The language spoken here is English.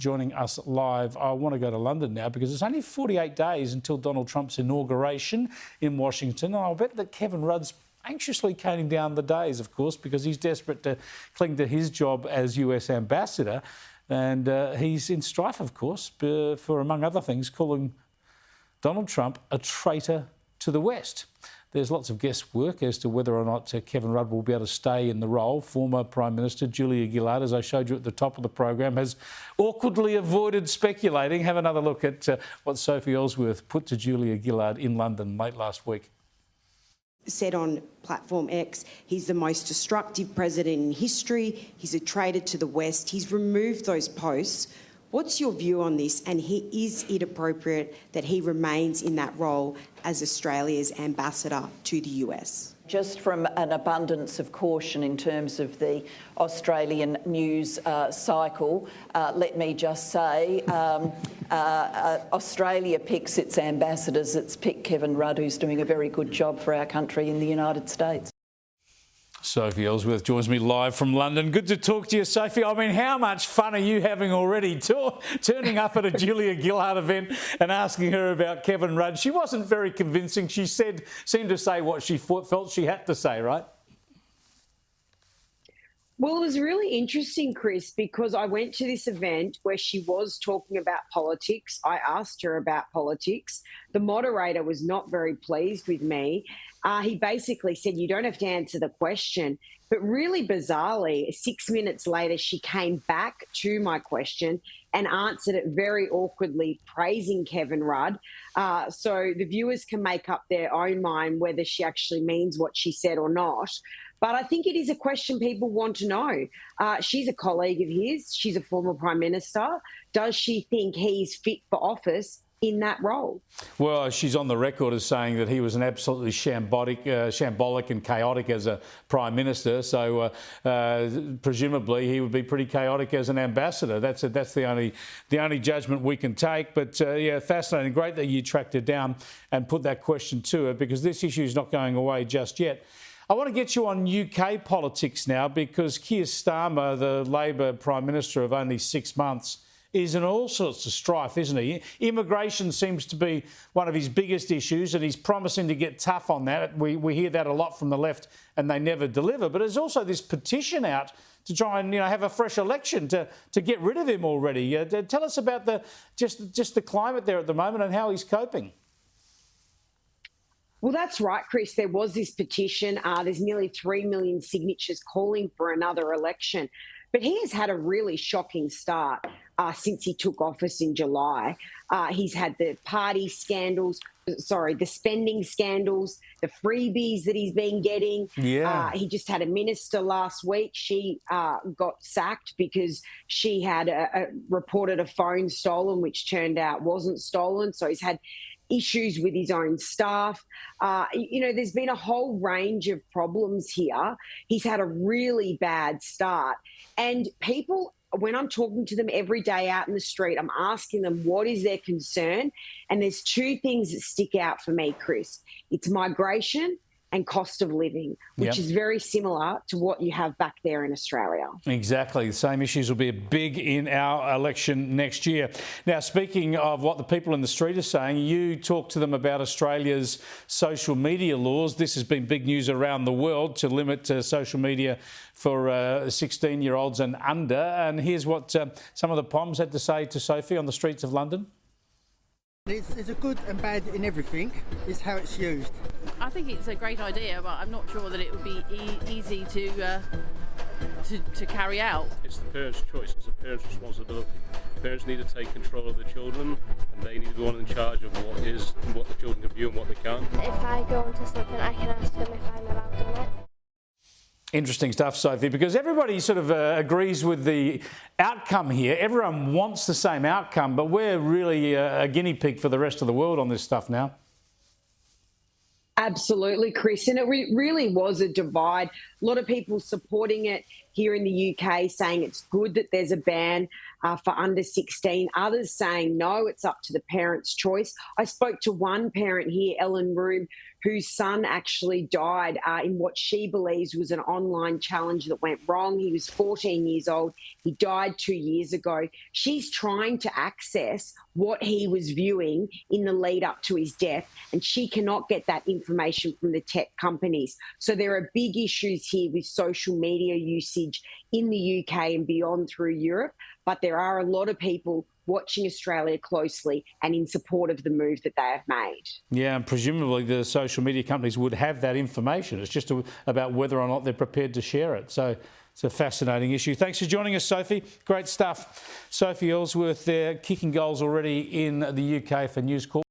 joining us live. I want to go to London now because it's only 48 days until Donald Trump's inauguration in Washington. And I'll bet that Kevin Rudd's anxiously counting down the days, of course, because he's desperate to cling to his job as US ambassador. And he's in strife, of course, for, among other things, calling Donald Trump a traitor to the West. There's lots of guesswork as to whether or not Kevin Rudd will be able to stay in the role. Former Prime Minister Julia Gillard, as I showed you at the top of the program, has awkwardly avoided speculating. Have another look at what Sophie Elsworth put to Julia Gillard in London late last week. Said on Platform X, he's the most destructive president in history. He's a traitor to the West. He's removed those posts. What's your view on this, and is it appropriate that he remains in that role as Australia's ambassador to the US? Just from an abundance of caution in terms of the Australian news cycle, let me just say Australia picks its ambassadors. It's picked Kevin Rudd, who's doing a very good job for our country in the United States. Sophie Elsworth joins me live from London. Good to talk to you, Sophie. I mean, how much fun are you having already turning up at a Julia Gillard event and asking her about Kevin Rudd? She wasn't very convincing. She seemed to say what she felt she had to say, right? Well, it was really interesting, Chris, because I went to this event where she was talking about politics. I asked her about politics. The moderator was not very pleased with me. He basically said, you don't have to answer the question. But really bizarrely, 6 minutes later, she came back to my question and answered it very awkwardly, praising Kevin Rudd. So the viewers can make up their own mind whether she actually means what she said or not. But I think it is a question people want to know. She's a colleague of his. She's a former Prime Minister. Does she think he's fit for office in that role? Well, she's on the record as saying that he was an absolutely shambolic and chaotic as a Prime Minister. So presumably he would be pretty chaotic as an ambassador. That's the only judgment we can take. But yeah, fascinating. Great that you tracked her down and put that question to her, because this issue is not going away just yet. I want to get you on UK politics now, because Keir Starmer, the Labor Prime Minister of only 6 months, is in all sorts of strife, isn't he? Immigration seems to be one of his biggest issues, and he's promising to get tough on that. We hear that a lot from the left, and they never deliver. But there's also this petition out to try and have a fresh election to get rid of him already. Tell us about just the climate there at the moment and how he's coping. Well, that's right, Chris. There was this petition. There's nearly 3 million signatures calling for another election. But he has had a really shocking start since he took office in July. He's had the party scandals, the spending scandals, the freebies that he's been getting. Yeah. He just had a minister last week. She got sacked because she had reported a phone stolen, which turned out wasn't stolen. So he's had issues with his own staff. There's been a whole range of problems here. He's had a really bad start. And people, when I'm talking to them every day out in the street, I'm asking them what is their concern. And there's two things that stick out for me, Chris. It's migration and cost of living, which is very similar to what you have back there in Australia. Exactly. The same issues will be big in our election next year. Now, speaking of what the people in the street are saying, you talk to them about Australia's social media laws. This has been big news around the world to limit social media for 16-year-olds and under. And here's what some of the POMs had to say to Sophie on the streets of London. It's a good and bad in everything. It's how it's used. I think it's a great idea, but I'm not sure that it would be easy to carry out. It's the parents' choice. It's the parents' responsibility. Parents need to take control of their children, and they need to be one in charge of what the children can view and what they can't. If I go onto something, I can ask them if I'm allowed on it. Interesting stuff, Sophie, because everybody sort of agrees with the outcome here. Everyone wants the same outcome, but we're really a guinea pig for the rest of the world on this stuff now. Absolutely, Chris. And it really was a divide. A lot of people supporting it here in the UK, saying it's good that there's a ban for under 16. Others saying, no, it's up to the parent's choice. I spoke to one parent here, Ellen Room, whose son actually died in what she believes was an online challenge that went wrong. He was 14 years old. He died 2 years ago. She's trying to access what he was viewing in the lead up to his death, and she cannot get that information from the tech companies. So there are big issues here with social media usage in the UK and beyond through Europe, but there are a lot of people watching Australia closely and in support of the move that they have made. Yeah, and presumably the social media companies would have that information. It's just about whether or not they're prepared to share it. So it's a fascinating issue. Thanks for joining us, Sophie. Great stuff. Sophie Elsworth there, kicking goals already in the UK for News Corp.